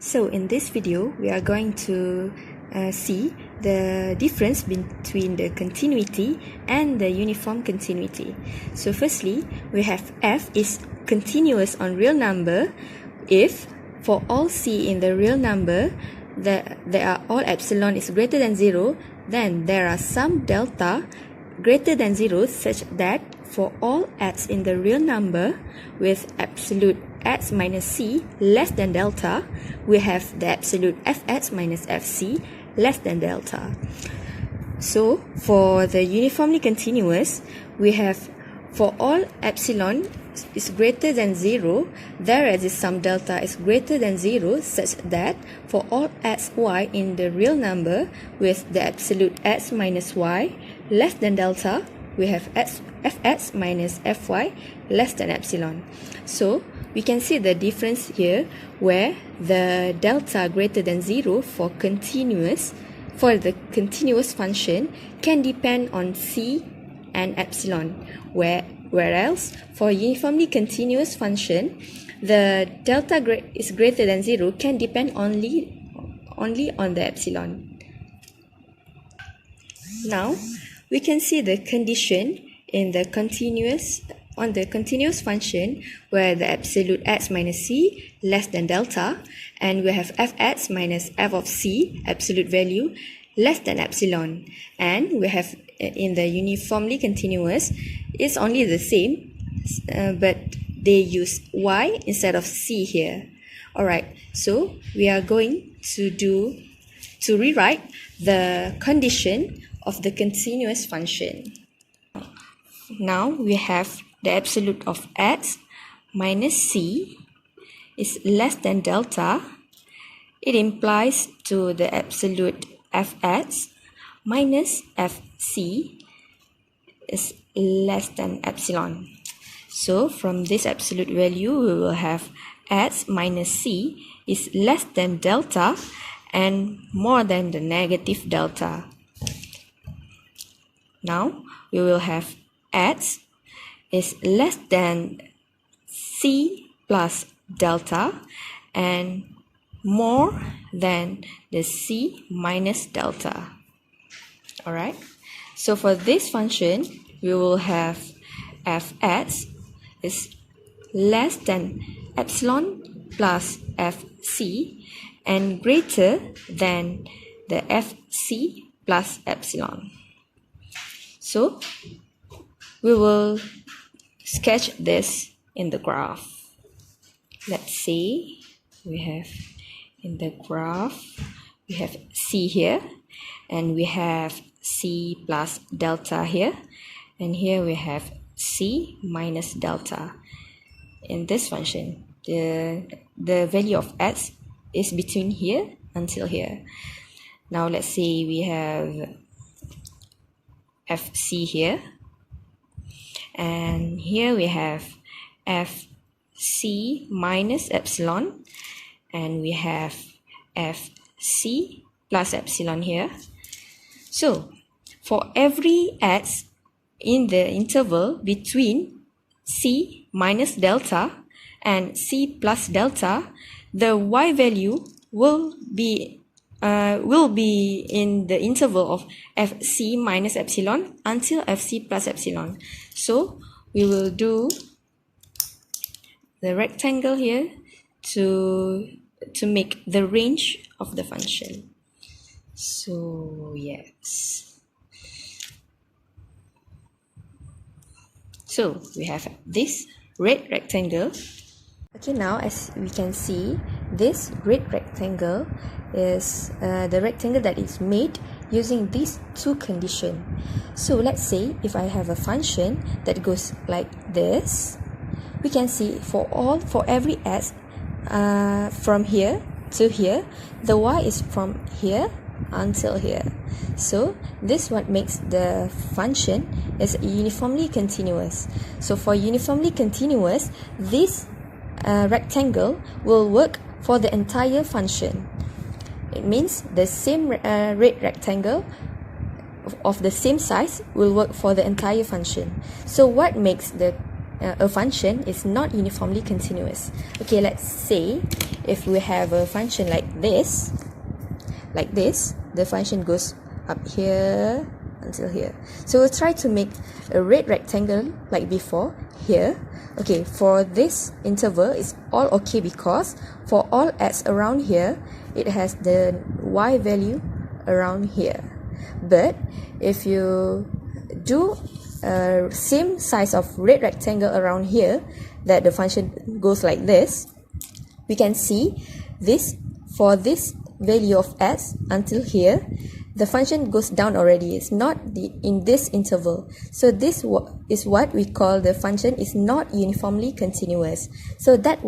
So in this video, we are going to see the difference between the continuity and the uniform continuity. So firstly, we have f is continuous on real number if for all c in the real number there are all epsilon is greater than 0, then there are some delta greater than 0 such that for all x in the real number with absolute x minus c less than delta, we have the absolute fx minus fc less than delta. So for the uniformly continuous, we have for all epsilon is greater than 0, there is some delta is greater than 0 such that for all x y in the real number with the absolute x minus y less than delta, we have fx minus fy less than epsilon. So we can see the difference here where the delta greater than 0 for the continuous function can depend on c and epsilon, whereas for uniformly continuous function, the delta is greater than 0 can depend only on the epsilon. Now we can see the condition in the continuous function where the absolute x minus c less than delta, and we have fx minus f of c absolute value less than epsilon, and we have in the uniformly continuous is only the same, but they use y instead of c here. Alright, so we are going to rewrite the condition of the continuous function. Now we have the absolute of x minus c is less than delta. It implies to the absolute fx minus fc is less than epsilon. So from this absolute value, we will have x minus c is less than delta and more than the negative delta. Now we will have x is less than c plus delta and more than the c minus delta. Alright, so for this function, we will have fx is less than epsilon plus fc and greater than the fc plus epsilon. So we will sketch this in the graph. Let's say we have in the graph, we have c here, and we have c plus delta here, and here we have c minus delta. In this function, the value of x is between here until here. Now let's say we have fc here, and here we have fc minus epsilon, and we have fc plus epsilon here. So for every x in the interval between c minus delta and c plus delta, the y value will be in the interval of fc minus epsilon until fc plus epsilon. So we will do the rectangle here to make the range of the function. So yes, so we have this red rectangle. Okay, now as we can see, this red rectangle is the rectangle that is made using these two conditions. So let's say if I have a function that goes like this, we can see for every x from here to here, the y is from here until here. So this what makes the function is uniformly continuous. So for uniformly continuous, this rectangle will work for the entire function. It means the same red rectangle of the same size will work for the entire function. So what makes the a function is not uniformly continuous. Okay, let's say if we have a function like this, the function goes up here until here. So we'll try to make a red rectangle like before here. Okay, for this interval it's all okay because for all x around here, it has the y value around here. But if you do same size of red rectangle around here, that the function goes like this, we can see this, for this value of s until here, the function goes down already. It's not in this interval. So this is what we call the function is not uniformly continuous. So that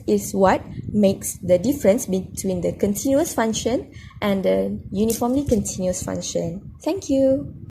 is what makes the difference between the continuous function and the uniformly continuous function. Thank you.